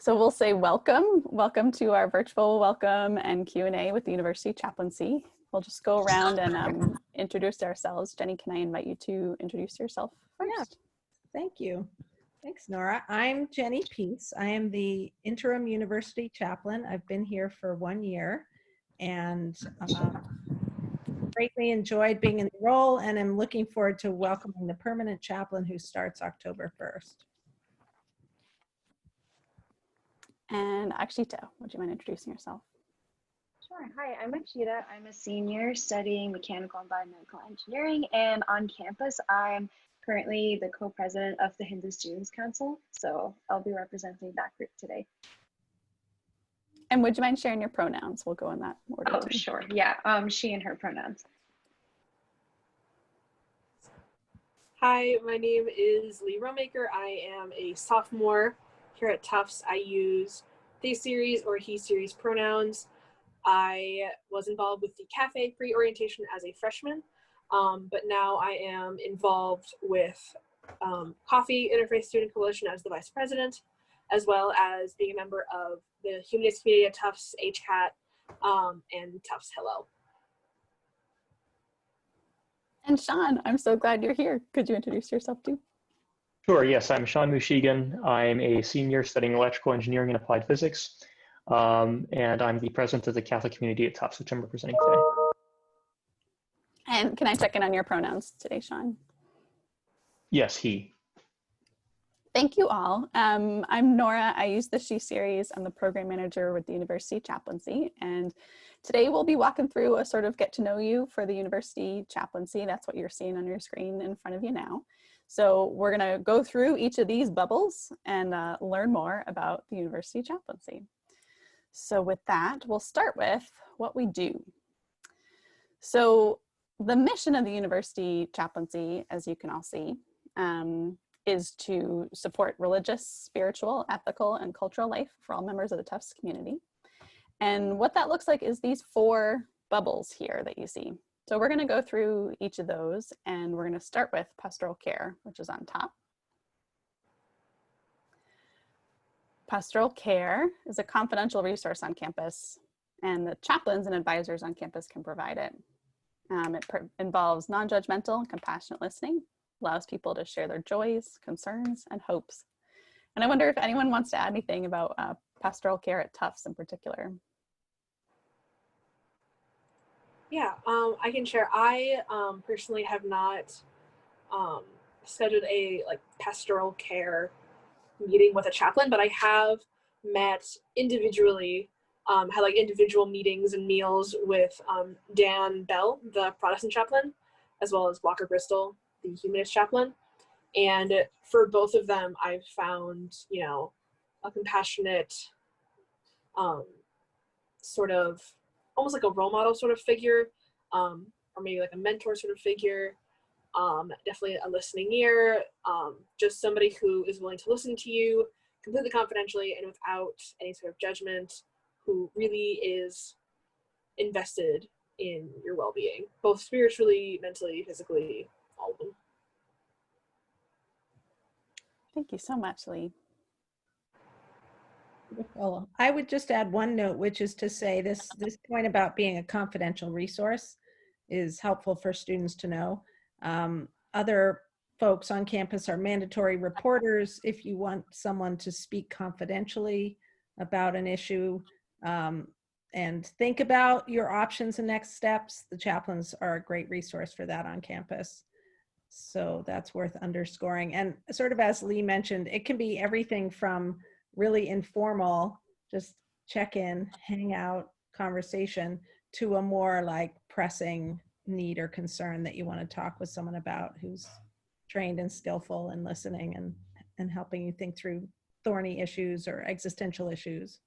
So we'll say welcome to our virtual welcome and Q&A with the University Chaplaincy. We'll just go around and introduce ourselves. Jenny, can I invite you to introduce yourself first? Yeah, thank you. Thanks, Nora. I'm Jenny Peace. I am the interim university chaplain. I've been here for 1 year and greatly enjoyed being in the role, and I'm looking forward to welcoming the permanent chaplain who starts October 1st. And Akshita, would you mind introducing yourself? Sure. Hi, I'm Akshita. I'm a senior studying mechanical and biomedical engineering, and on campus, I'm currently the co-president of the Hindu Students Council, so I'll be representing that group today. And would you mind sharing your pronouns? We'll go in that order. Oh, sure. Yeah, she and her pronouns. Hi, my name is Lee Romaker. I am a sophomore here at Tufts. I use they series or he series pronouns. I was involved with the cafe pre-orientation as a freshman, but now I am involved with Coffee Interfaith Student Coalition as the vice president, as well as being a member of the Humanist Community at Tufts, HCAT, and Tufts Hello. And Sean, I'm so glad you're here. Could you introduce yourself too? Sure, yes, I'm Sean Mushigan. I'm a senior studying electrical engineering and applied physics, and I'm the president of the Catholic community at Tufts, which I'm representing today. And can I check in on your pronouns today, Sean? Yes, he. Thank you all. I'm Nora. I use the She series. I'm the program manager with the University Chaplaincy. And today we'll be walking through a sort of get to know you for the University Chaplaincy. That's what you're seeing on your screen in front of you now. So we're going to go through each of these bubbles and learn more about the University Chaplaincy. So with that, we'll start with what we do. So the mission of the University Chaplaincy, as you can all see, is to support religious, spiritual, ethical, and cultural life for all members of the Tufts community. And what that looks like is these 4 bubbles here that you see. So we're going to go through each of those, and we're going to start with pastoral care, which is on top. Pastoral Care is a confidential resource on campus, and the chaplains and advisors on campus can provide it. It involves non-judgmental and compassionate listening, allows people to share their joys, concerns, and hopes. And I wonder if anyone wants to add anything about pastoral care at Tufts in particular. Yeah, I can share. I personally have not scheduled a pastoral care meeting with a chaplain, but I have met individually, had individual meetings and meals with Dan Bell, the Protestant chaplain, as well as Walker Bristol, the Humanist chaplain. And for both of them, I've found, a compassionate, sort of almost like a role model sort of figure, or maybe like a mentor sort of figure, definitely a listening ear, just somebody who is willing to listen to you completely confidentially and without any sort of judgment, who really is invested in your well-being, both spiritually, mentally, physically, all of them. Thank you so much, Lee. Well, I would just add one note, which is to say this point about being a confidential resource is helpful for students to know. Other folks on campus are mandatory reporters. If you want someone to speak confidentially about an issue and think about your options and next steps, the chaplains are a great resource for that on campus. So that's worth underscoring. And sort of as Lee mentioned, it can be everything from really informal, just check in, hang out, conversation, to a more pressing need or concern that you want to talk with someone about who's trained and skillful in listening and helping you think through thorny issues or existential issues.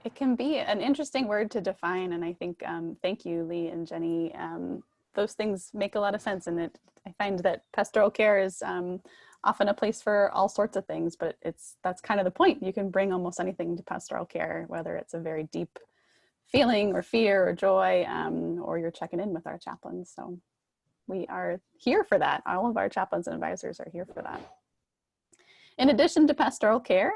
It can be an interesting word to define, and I think, thank you, Lee and Jenny. Those things make a lot of sense, and I find that pastoral care is often a place for all sorts of things, but that's kind of the point. You can bring almost anything to pastoral care, whether it's a very deep feeling or fear or joy, or you're checking in with our chaplains. So we are here for that. All of our chaplains and advisors are here for that. In addition to pastoral care,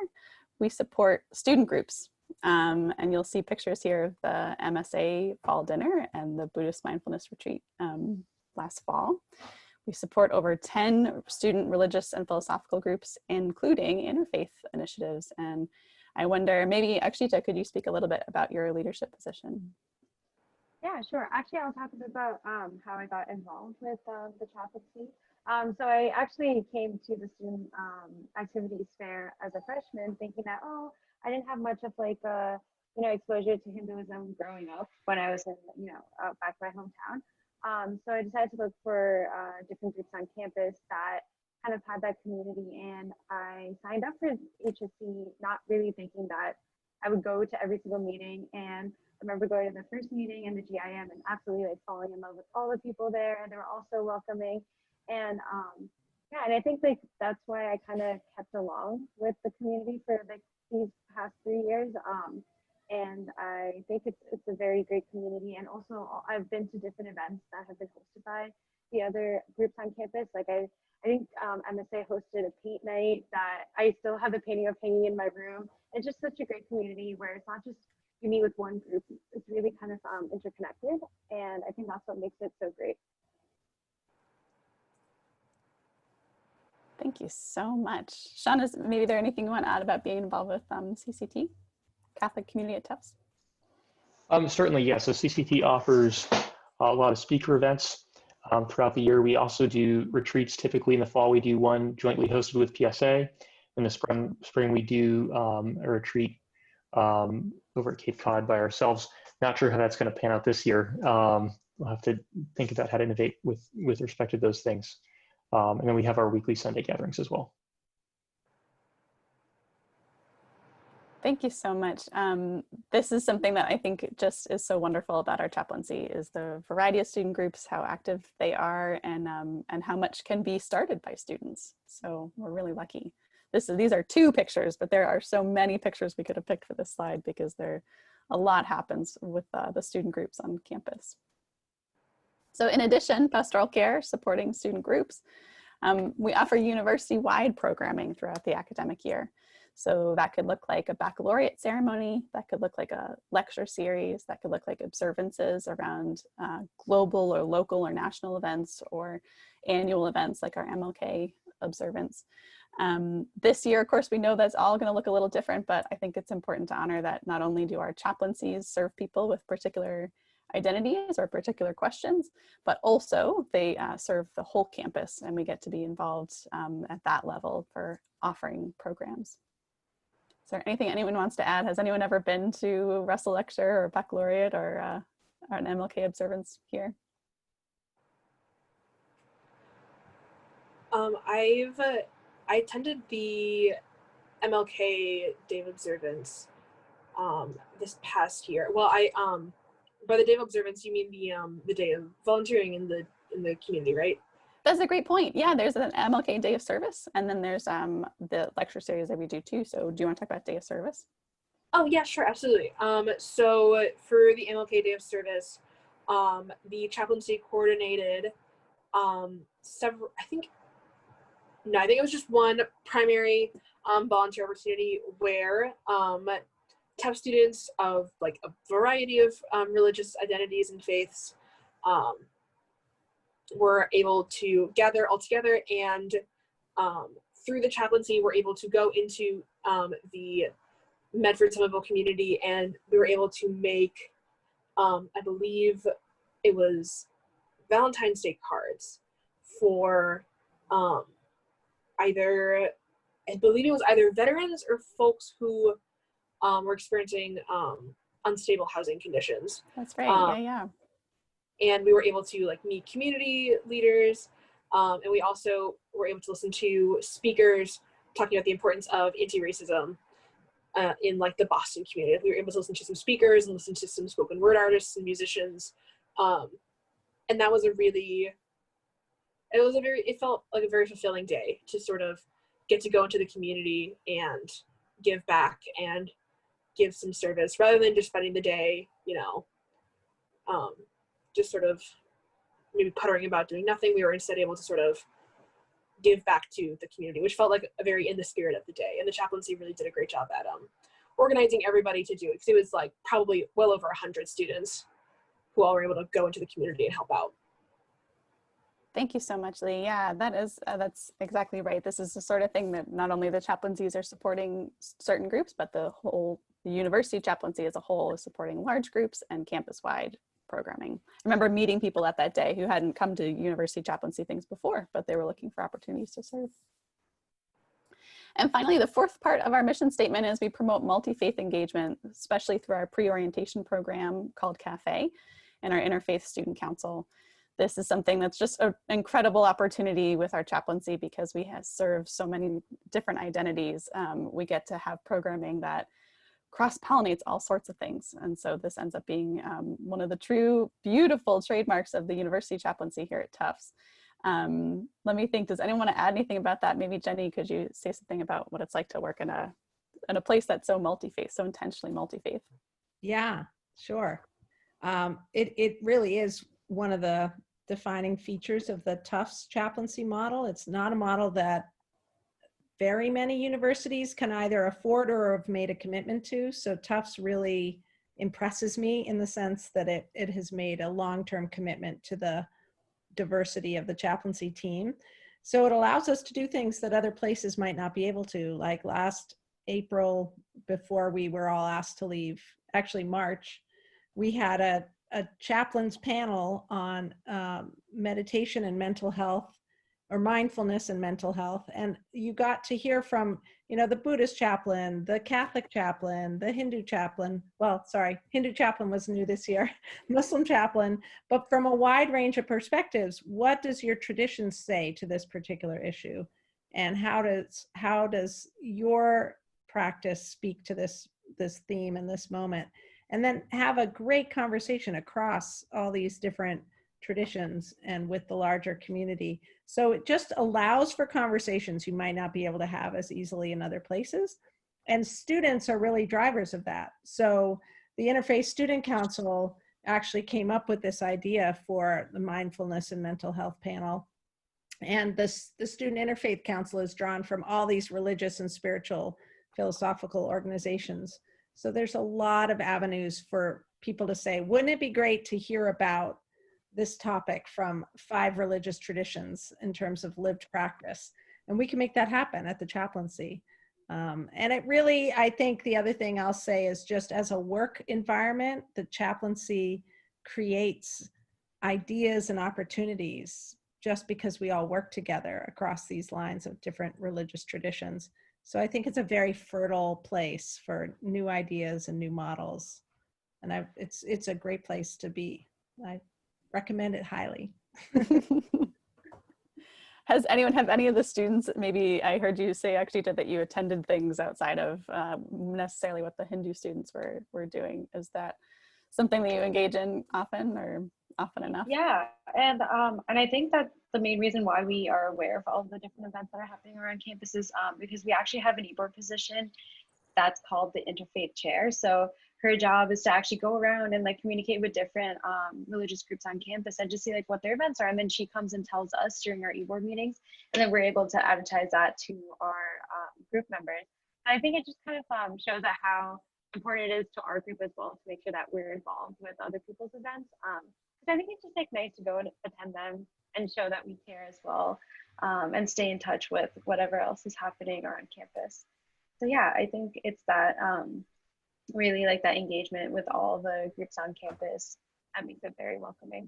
we support student groups. And you'll see pictures here of the MSA fall dinner and the Buddhist mindfulness retreat last fall. We support over 10 student religious and philosophical groups, including interfaith initiatives. And I wonder, maybe Akshita, could you speak a little bit about your leadership position? Yeah, sure. Actually, I'll talk a bit about how I got involved with the chaplaincy. So I actually came to the student activities fair as a freshman thinking that, oh, I didn't have much of like a, exposure to Hinduism growing up when I was in, back in my hometown. So I decided to look for different groups on campus that kind of had that community, and I signed up for HSC, not really thinking that I would go to every single meeting. And I remember going to the first meeting and the GIM and absolutely like falling in love with all the people there, and they were all so welcoming. And yeah, and I think like that's why I kind of kept along with the community for like these past 3 years. And I think it's a very great community. And also I've been to different events that have been hosted by the other groups on campus. Like I think MSA hosted a paint night that I still have the painting of hanging in my room. It's just such a great community where it's not just you meet with one group, it's really kind of interconnected. And I think that's what makes it so great. Thank you so much. Sean, is maybe there anything you want to add about being involved with CCT, Catholic Community at Tufts? Certainly, yes. So CCT offers a lot of speaker events throughout the year. We also do retreats. Typically in the fall, we do one jointly hosted with PSA. In the spring we do a retreat over at Cape Cod by ourselves. Not sure how that's going to pan out this year. We'll have to think about how to innovate with respect to those things. And then we have our weekly Sunday gatherings as well. Thank you so much. This is something that I think just is so wonderful about our chaplaincy is the variety of student groups, how active they are, and how much can be started by students. So we're really lucky. These are 2 pictures, but there are so many pictures we could have picked for this slide because a lot happens with the student groups on campus. So in addition, Pastoral Care, supporting student groups, we offer university-wide programming throughout the academic year. So that could look like a baccalaureate ceremony, that could look like a lecture series, that could look like observances around global or local or national events, or annual events like our MLK observance. This year, of course, we know that's all going to look a little different, but I think it's important to honor that not only do our chaplaincies serve people with particular identities or particular questions, but also they serve the whole campus, and we get to be involved at that level for offering programs. Is there anything anyone wants to add? Has anyone ever been to Russell Lecture or Baccalaureate or an MLK observance here? I attended the MLK Day of Observance this past year. Well, by the Day of Observance, you mean the day of volunteering in the community, right? That's a great point. Yeah, there's an MLK Day of Service, and then there's the lecture series that we do too. So do you want to talk about Day of Service? Oh yeah, sure, absolutely. So for the MLK Day of Service, the chaplaincy coordinated several, I think it was just one primary volunteer opportunity where Tufts students of like a variety of religious identities and faiths were able to gather all together, and through the chaplaincy were able to go into the Medford Somerville community, and we were able to make I believe it was Valentine's Day cards for either veterans or folks who were experiencing unstable housing conditions. That's right. Yeah. And we were able to like meet community leaders, and we also were able to listen to speakers talking about the importance of anti-racism in like the Boston community. We were able to listen to some speakers and listen to some spoken word artists and musicians, and that was it felt like a very fulfilling day to sort of get to go into the community and give back and give some service rather than just spending the day, just sort of maybe puttering about doing nothing. We were instead able to sort of give back to the community, which felt like a very in the spirit of the day. And the chaplaincy really did a great job at organizing everybody to do it, because it was like probably well over 100 students who all were able to go into the community and help out. Thank you so much, Lee. Yeah, that's exactly right. This is the sort of thing that not only the chaplaincies are supporting certain groups, but the university chaplaincy as a whole is supporting large groups and campus-wide programming. I remember meeting people at that day who hadn't come to university chaplaincy things before, but they were looking for opportunities to serve. And finally, the fourth part of our mission statement is we promote multi-faith engagement, especially through our pre-orientation program called CAFE and our Interfaith Student Council. This is something that's just an incredible opportunity with our chaplaincy because we have served so many different identities. We get to have programming that cross-pollinates all sorts of things. And so this ends up being one of the true beautiful trademarks of the university chaplaincy here at Tufts. Let me think, does anyone want to add anything about that? Maybe Jenny, could you say something about what it's like to work in a place that's so multi-faith, so intentionally multi-faith? Yeah, sure. It really is one of the defining features of the Tufts chaplaincy model. It's not a model that very many universities can either afford or have made a commitment to. So Tufts really impresses me in the sense that it has made a long-term commitment to the diversity of the chaplaincy team. So it allows us to do things that other places might not be able to. Like last April, before we were all asked to leave, actually March, we had a chaplain's panel on meditation and mental health, or mindfulness and mental health. And you got to hear from, the Buddhist chaplain, the Catholic chaplain, the Hindu chaplain, well, sorry, Hindu chaplain was new this year, Muslim chaplain, but from a wide range of perspectives. What does your tradition say to this particular issue? And how does your practice speak to this theme in this moment? And then have a great conversation across all these different traditions and with the larger community. So it just allows for conversations you might not be able to have as easily in other places. And students are really drivers of that. So the Interfaith Student Council actually came up with this idea for the mindfulness and mental health panel. And the Student Interfaith Council is drawn from all these religious and spiritual philosophical organizations. So there's a lot of avenues for people to say, wouldn't it be great to hear about this topic from 5 religious traditions in terms of lived practice? And we can make that happen at the chaplaincy. And it really, I think the other thing I'll say is just as a work environment, the chaplaincy creates ideas and opportunities just because we all work together across these lines of different religious traditions. So I think it's a very fertile place for new ideas and new models. And it's a great place to be. I recommend it highly. Have any of the students, maybe I heard you say actually that you attended things outside of necessarily what the Hindu students were doing. Is that something that you engage in often or often enough? Yeah, and I think that the main reason why we are aware of all of the different events that are happening around campus is because we actually have an e-board position that's called the Interfaith Chair. So her job is to actually go around and like communicate with different religious groups on campus and just see like what their events are. And then she comes and tells us during our e-board meetings, and then we're able to advertise that to our group members. And I think it just kind of shows that how important it is to our group as well to make sure that we're involved with other people's events. Because I think it's just like nice to go and attend them and show that we care as well, and stay in touch with whatever else is happening around campus. So yeah, I think it's that really like that engagement with all the groups on campus that makes it very welcoming.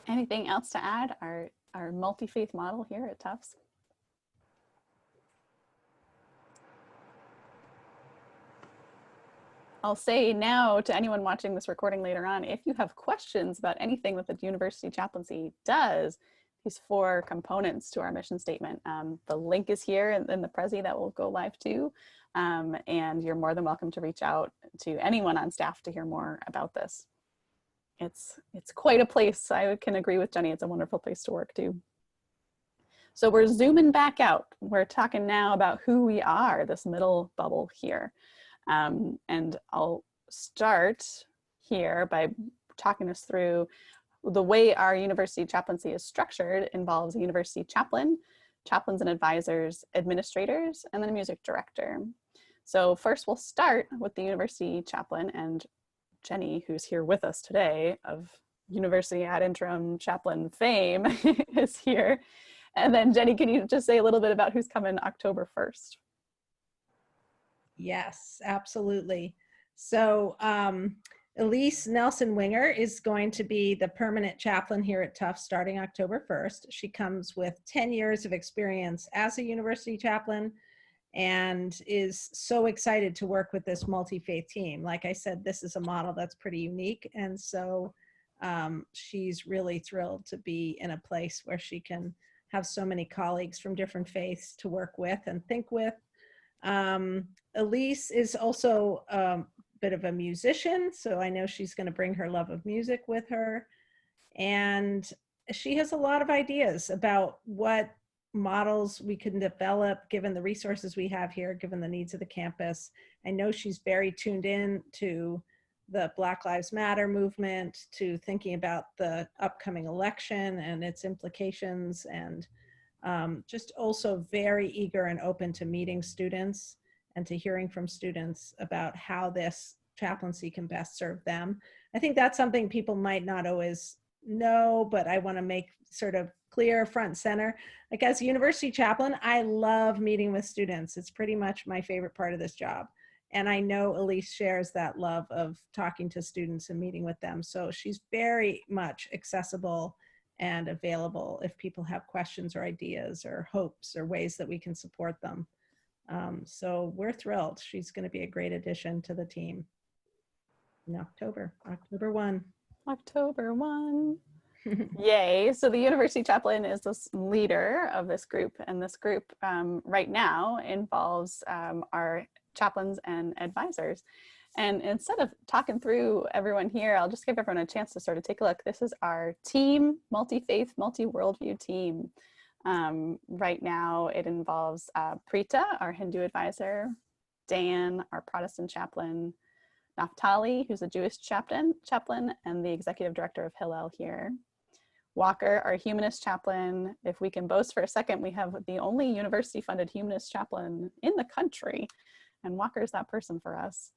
Anything else to add? Our multi-faith model here at Tufts? I'll say now to anyone watching this recording later on, if you have questions about anything that the university chaplaincy does, these 4 components to our mission statement, the link is here in the Prezi that will go live too. And you're more than welcome to reach out to anyone on staff to hear more about this. It's quite a place. I can agree with Jenny. It's a wonderful place to work too. So we're zooming back out. We're talking now about who we are, this middle bubble here. And I'll start here by talking us through the way our university chaplaincy is structured. Involves a university chaplain, chaplains and advisors, administrators, and then a music director. So first we'll start with the university chaplain, and Jenny, who's here with us today, of University ad interim chaplain fame, is here. And then Jenny, can you just say a little bit about who's coming October 1st? Yes, absolutely. So Elise Nelson Winger is going to be the permanent chaplain here at Tufts starting October 1st. She comes with 10 years of experience as a university chaplain and is so excited to work with this multi-faith team. Like I said, this is a model that's pretty unique. And so she's really thrilled to be in a place where she can have so many colleagues from different faiths to work with and think with. Elise is also a bit of a musician, so I know she's going to bring her love of music with her. And she has a lot of ideas about what models we can develop given the resources we have here, given the needs of the campus. I know she's very tuned in to the Black Lives Matter movement, to thinking about the upcoming election and its implications, and just also very eager and open to meeting students and to hearing from students about how this chaplaincy can best serve them. I think that's something people might not always know, but I want to make sort of clear front and center. Like, as a university chaplain, I love meeting with students. It's pretty much my favorite part of this job. And I know Elise shares that love of talking to students and meeting with them. So she's very much accessible and available if people have questions or ideas or hopes or ways that we can support them. So we're thrilled. She's going to be a great addition to the team in October 1. October 1. Yay. So the university chaplain is this leader of this group, and this group right now involves our chaplains and advisors. And instead of talking through everyone here, I'll just give everyone a chance to sort of take a look. This is our team, multi-faith, multi-worldview team. Right now it involves Preeta, our Hindu advisor, Dan, our Protestant chaplain, Naftali, who's a Jewish chaplain, and the executive director of Hillel here. Walker, our humanist chaplain. If we can boast for a second, we have the only university-funded humanist chaplain in the country, and Walker's that person for us.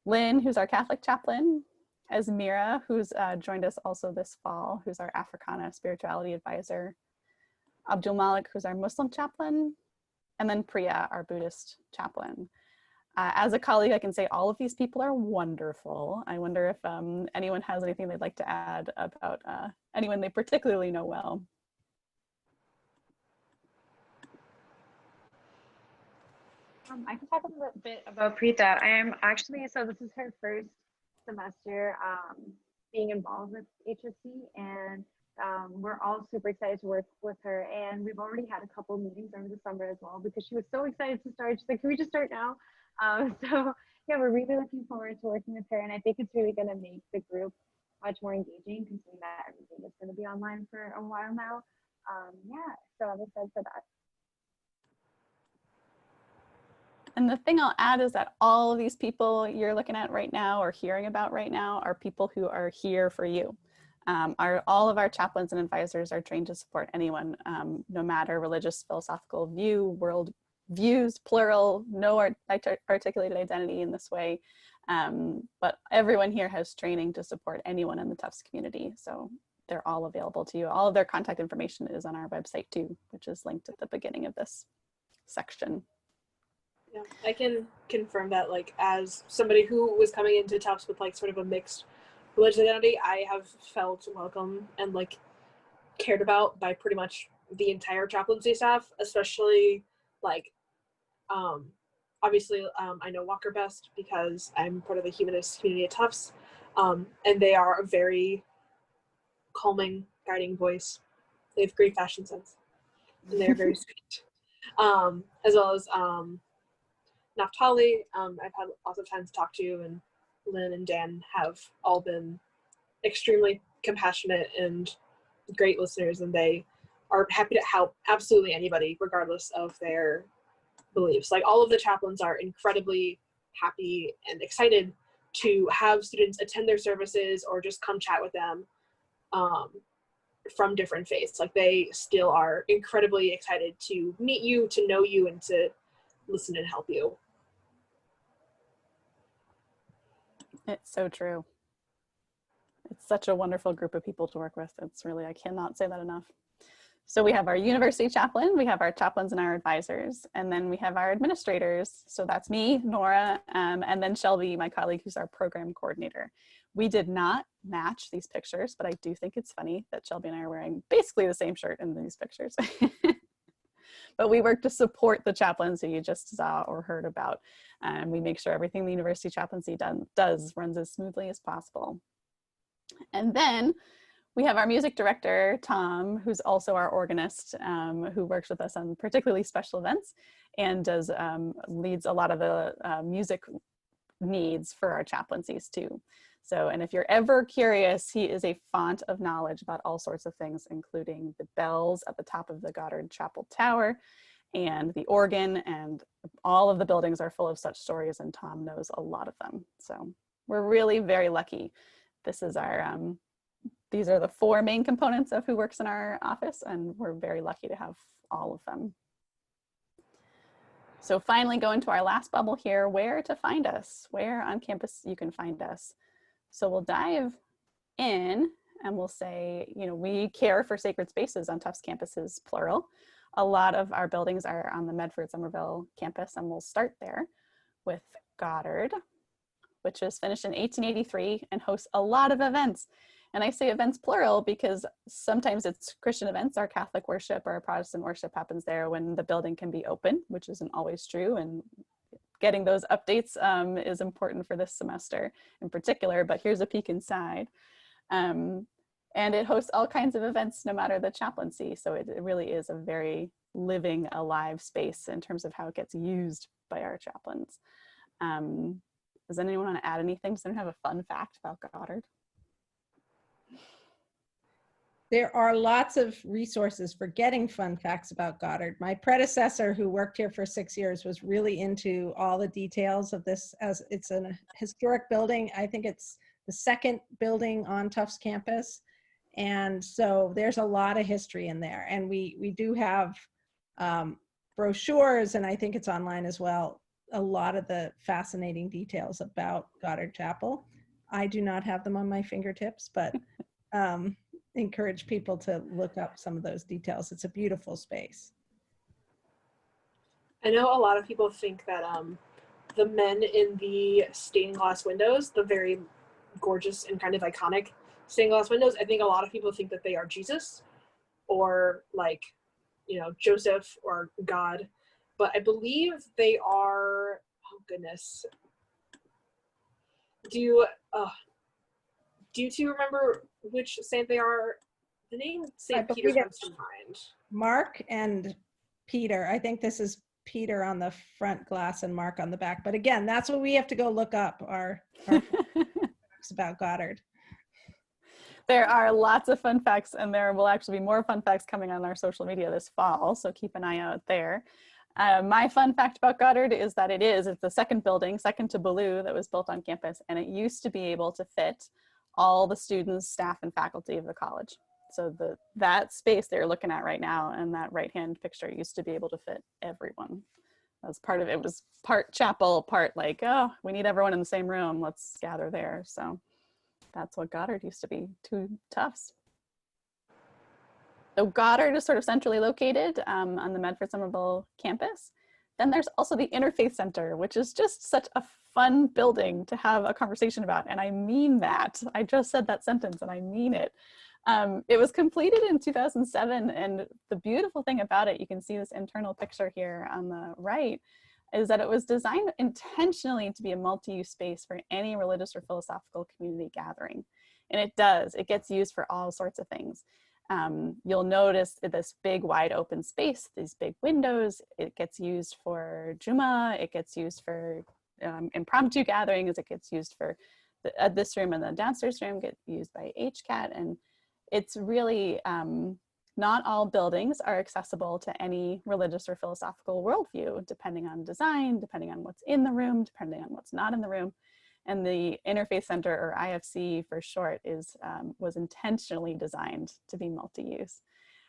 Lynn, who's our Catholic chaplain. Esmira, who's joined us also this fall, who's our Africana spirituality advisor. Abdul Malik, who's our Muslim chaplain. And then Priya, our Buddhist chaplain. As a colleague, I can say all of these people are wonderful. I wonder if anyone has anything they'd like to add about anyone they particularly know well. I can talk a little bit about Preeta. I am actually, so this is her first semester being involved with HSC, and we're all super excited to work with her. And we've already had a couple meetings over the summer as well, because she was so excited to start. She's like, can we just start now? So yeah, we're really looking forward to working with her, and I think it's really going to make the group much more engaging, considering that everything is going to be online for a while now. Yeah, so I'm excited for that. And the thing I'll add is that all of these people you're looking at right now or hearing about right now are people who are here for you. All of our chaplains and advisors are trained to support anyone, no matter religious, philosophical view, world views, plural, no articulated identity in this way. But everyone here has training to support anyone in the Tufts community. So they're all available to you. All of their contact information is on our website too, which is linked at the beginning of this section. Yeah, I can confirm that, like, as somebody who was coming into Tufts with like sort of a mixed religious identity, I have felt welcome and like cared about by pretty much the entire chaplaincy staff, especially like obviously I know Walker best because I'm part of the humanist community at Tufts, and they are a very calming, guiding voice. They have great fashion sense, and they're very sweet. As well as Naftali, I've had lots of time to talk to, and Lynn and Dan have all been extremely compassionate and great listeners, and they are happy to help absolutely anybody, regardless of their beliefs. Like, all of the chaplains are incredibly happy and excited to have students attend their services or just come chat with them from different faiths. Like, they still are incredibly excited to meet you, to know you, and to listen and help you. It's so true. It's such a wonderful group of people to work with. It's really, I cannot say that enough. So we have our university chaplain, we have our chaplains and our advisors, and then we have our administrators. So that's me, Nora, and then Shelby, my colleague, who's our program coordinator. We did not match these pictures, but I do think it's funny that Shelby and I are wearing basically the same shirt in these pictures. But we work to support the chaplains who you just saw or heard about. We make sure everything the university chaplaincy does runs as smoothly as possible. And then we have our music director, Tom, who's also our organist, who works with us on particularly special events and does leads a lot of the music needs for our chaplaincies too. So, and if you're ever curious, he is a font of knowledge about all sorts of things, including the bells at the top of the Goddard Chapel tower and the organ, and all of the buildings are full of such stories, and Tom knows a lot of them. So we're really very lucky. This is our, these are the 4 main components of who works in our office, and we're very lucky to have all of them. So finally, going to our last bubble here, where to find us, where on campus you can find us. So we'll dive in and we'll say, you know, we care for sacred spaces on Tufts campuses, plural. A lot of our buildings are on the Medford-Somerville campus, and we'll start there with Goddard, which was finished in 1883 and hosts a lot of events. And I say events plural because sometimes it's Christian events, our Catholic worship or our Protestant worship happens there when the building can be open, which isn't always true. And getting those updates is important for this semester in particular, but here's a peek inside. And it hosts all kinds of events no matter the chaplaincy. So it really is a very living, alive space in terms of how it gets used by our chaplains. Does anyone want to add anything? Does anyone have a fun fact about Goddard? There are lots of resources for getting fun facts about Goddard. My predecessor, who worked here for 6 years, was really into all the details of this, as it's a historic building. I think it's the 2nd building on Tufts campus. And so there's a lot of history in there. And we do have brochures, and I think it's online as well, a lot of the fascinating details about Goddard Chapel. I do not have them on my fingertips, but encourage people to look up some of those details. It's a beautiful space. I know a lot of people think that the men in the stained glass windows, the very gorgeous and kind of iconic stained glass windows, I think a lot of people think that they are Jesus or, like, you know, Joseph or God, but I believe they are, oh goodness. Do you two remember which saint they are? The name Saint Peter comes to mind. Mark and Peter. I think this is Peter on the front glass and Mark on the back. But again, that's what we have to go look up, our facts about Goddard. There are lots of fun facts, and there will actually be more fun facts coming on our social media this fall, so keep an eye out there. My fun fact about Goddard is that it's the 2nd building, second to Ballou, that was built on campus, and it used to be able to fit all the students, staff, and faculty of the college. So that space they're looking at right now and that right-hand picture used to be able to fit everyone. As part of it was part chapel, part like, oh, we need everyone in the same room, let's gather there. So that's what Goddard used to be, 2 Tufts. So Goddard is sort of centrally located on the Medford-Somerville campus. Then there's also the Interfaith Center, which is just such a fun building to have a conversation about. And I mean that. I just said that sentence and I mean it. It was completed in 2007. And the beautiful thing about it, you can see this internal picture here on the right, is that it was designed intentionally to be a multi-use space for any religious or philosophical community gathering. And it does. It gets used for all sorts of things. You'll notice this big wide open space, these big windows. It gets used for Juma, it gets used for impromptu gatherings, it gets used for this room, and the downstairs room get used by HCAT. And it's really, not all buildings are accessible to any religious or philosophical worldview, depending on design, depending on what's in the room, depending on what's not in the room. And the Interfaith Center, or IFC for short, was intentionally designed to be multi-use.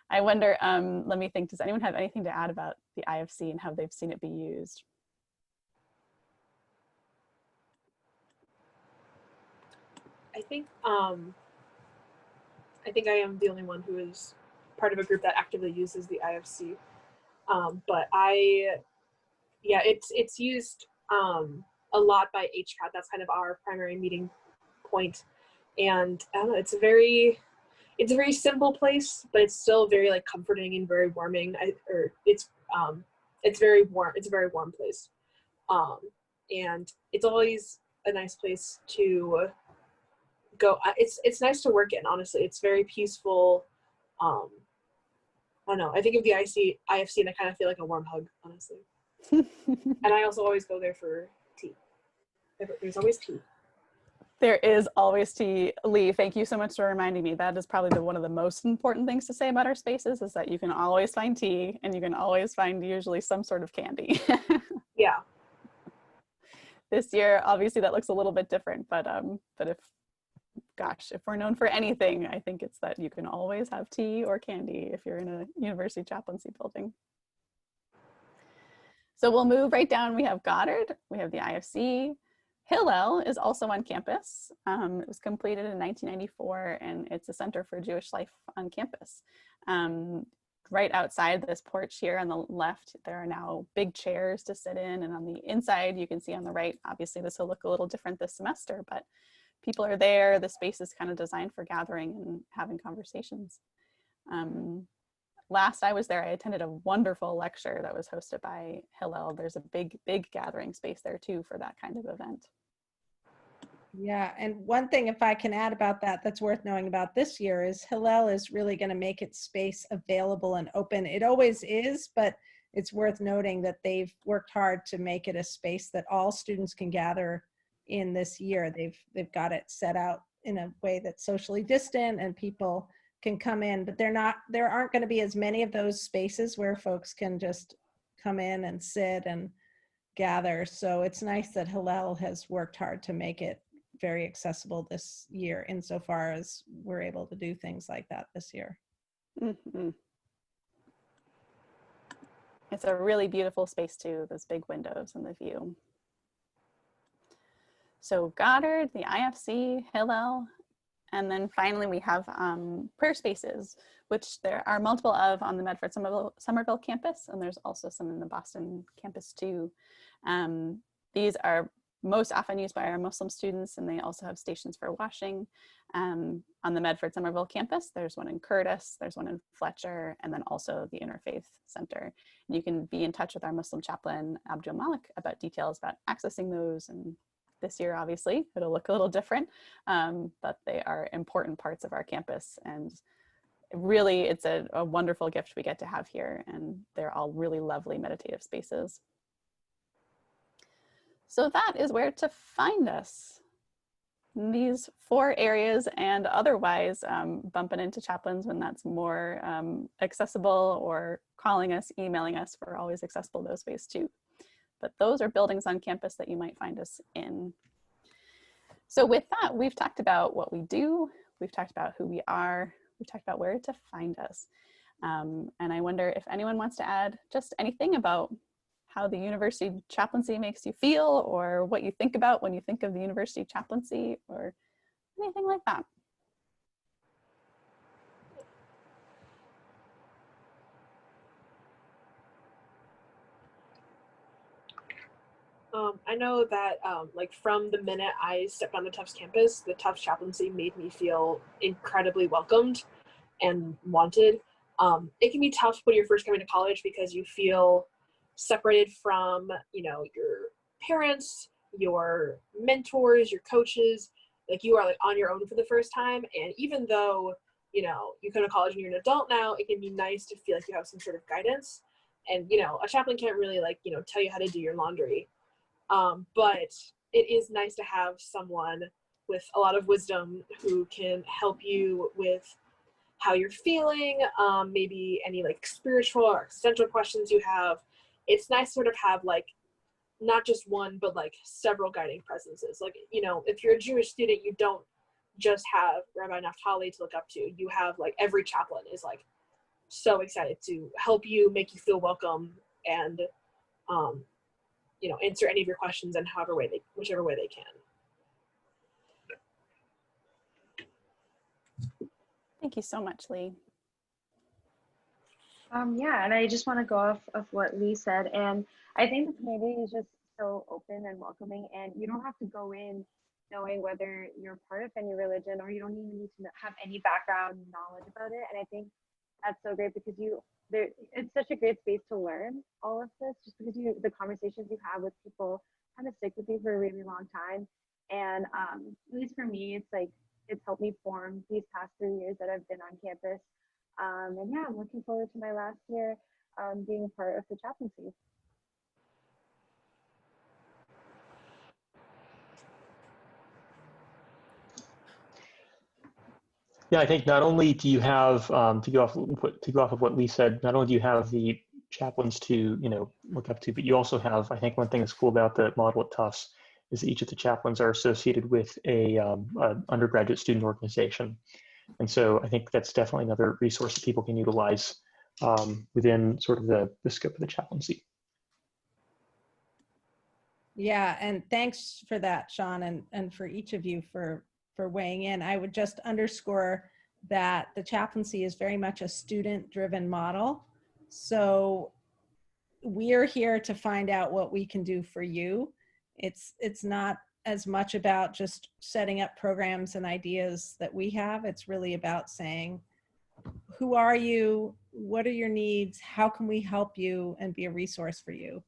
I wonder, let me think, does anyone have anything to add about the IFC and how they've seen it be used? I think I am the only one who is part of a group that actively uses the IFC. But it's used a lot by HCAT. That's kind of our primary meeting point. And I don't know, it's a very simple place, but it's still very like comforting and very warming. It's very warm. It's a very warm place. And it's always a nice place to go. It's nice to work in, honestly. It's very peaceful. I don't know. I think of the IFC and I kind of feel like a warm hug, honestly. And I also always go there for tea. There's always tea. There is always tea. Lee, thank you so much for reminding me. That is probably one of the most important things to say about our spaces, is that you can always find tea and you can always find usually some sort of candy. Yeah. This year, obviously that looks a little bit different, but if we're known for anything, I think it's that you can always have tea or candy if you're in a university chaplaincy building. So we'll move right down. We have Goddard, we have the IFC. Hillel is also on campus. It was completed in 1994, and it's a center for Jewish life on campus. Right outside this porch here on the left, there are now big chairs to sit in, and on the inside, you can see on the right, obviously this will look a little different this semester, but people are there. The space is kind of designed for gathering and having conversations. Last I was there, I attended a wonderful lecture that was hosted by Hillel. There's a big gathering space there too for that kind of event. Yeah, and one thing, if I can add about that, that's worth knowing about this year is Hillel is really going to make its space available and open. It always is, but it's worth noting that they've worked hard to make it a space that all students can gather in this year. They've got it set out in a way that's socially distant and people can come in, but there aren't going to be as many of those spaces where folks can just come in and sit and gather. So it's nice that Hillel has worked hard to make it very accessible this year, insofar as we're able to do things like that this year. Mm-hmm. It's a really beautiful space too, those big windows and the view. So Goddard, the IFC, Hillel, and then finally we have prayer spaces, which there are multiple of on the Medford Somerville campus, and there's also some in the Boston campus too. These are most often used by our Muslim students, and they also have stations for washing. On the Medford Somerville campus, there's one in Curtis, there's one in Fletcher, and then also the Interfaith Center. And you can be in touch with our Muslim chaplain, Abdul Malik, about details about accessing those. And this year, obviously, it'll look a little different, but they are important parts of our campus. And really, it's a wonderful gift we get to have here, and they're all really lovely meditative spaces. So that is where to find us. In these 4 areas, and otherwise bumping into chaplains when that's more accessible, or calling us, emailing us, we're always accessible those ways too. But those are buildings on campus that you might find us in. So with that, we've talked about what we do, we've talked about who we are, we've talked about where to find us. And I wonder if anyone wants to add just anything about how the university chaplaincy makes you feel, or what you think about when you think of the university chaplaincy, or anything like that. I know that like from the minute I stepped on the Tufts campus, the Tufts chaplaincy made me feel incredibly welcomed and wanted. It can be tough when you're first coming to college because you feel separated from, your parents, your mentors, your coaches. Like you are like on your own for the first time. And even though, you come to college and you're an adult now, it can be nice to feel like you have some sort of guidance. And, a chaplain can't really tell you how to do your laundry. But it is nice to have someone with a lot of wisdom who can help you with how you're feeling, maybe any spiritual or existential questions you have. It's nice to sort of have not just one, but like several guiding presences. Like, you know, if you're a Jewish student, you don't just have Rabbi Naftali to look up to. You have like every chaplain is like so excited to help you, make you feel welcome, and you know, answer any of your questions in whichever way they can. Thank you so much, Lee. Yeah, and I just want to go off of what Lee said, and I think the community is just so open and welcoming, and you don't have to go in knowing whether you're part of any religion, or you don't even need to have any background knowledge about it. And I think that's so great because it's such a great space to learn all of this, just because the conversations you have with people kind of stick with you for a really long time. And at least for me, it's helped me form these past 3 years that I've been on campus. And yeah, I'm looking forward to my last year being part of the chaplaincy. Yeah, I think not only do you have to go off of what Lee said, not only do you have the chaplains to look up to, but you also have, I think one thing that's cool about the model at Tufts is that each of the chaplains are associated with a undergraduate student organization, and so I think that's definitely another resource that people can utilize within sort of the scope of the chaplaincy. Yeah, and thanks for that, Sean, and for each of you for weighing in. I would just underscore that the chaplaincy is very much a student-driven model. So we're here to find out what we can do for you. It's not as much about just setting up programs and ideas that we have. It's really about saying, who are you? What are your needs? How can we help you and be a resource for you?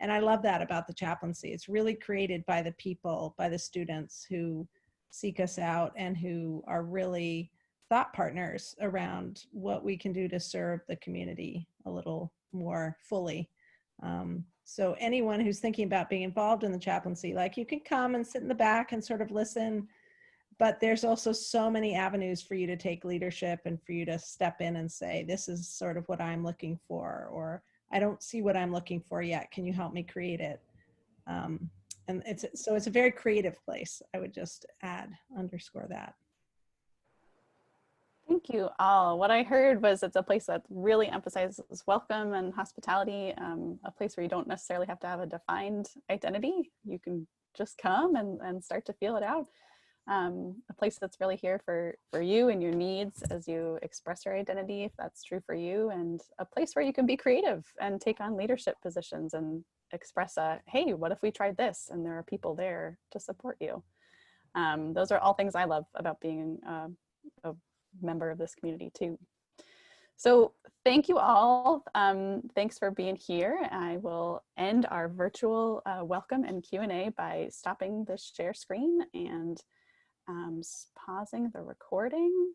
And I love that about the chaplaincy. It's really created by the people, by the students who seek us out and who are really thought partners around what we can do to serve the community a little more fully. So anyone who's thinking about being involved in the chaplaincy, like, you can come and sit in the back and sort of listen, but there's also so many avenues for you to take leadership and for you to step in and say, this is sort of what I'm looking for, or I don't see what I'm looking for yet. Can you help me create it? And it's a very creative place. I would just underscore that. Thank you all. What I heard was it's a place that really emphasizes welcome and hospitality, a place where you don't necessarily have to have a defined identity. You can just come and start to feel it out. A place that's really here for you and your needs as you express your identity, if that's true for you, and a place where you can be creative and take on leadership positions and express hey, what if we tried this? And there are people there to support you. Those are all things I love about being a member of this community too. So thank you all. Thanks for being here. I will end our virtual welcome and Q&A by stopping the share screen and pausing the recording.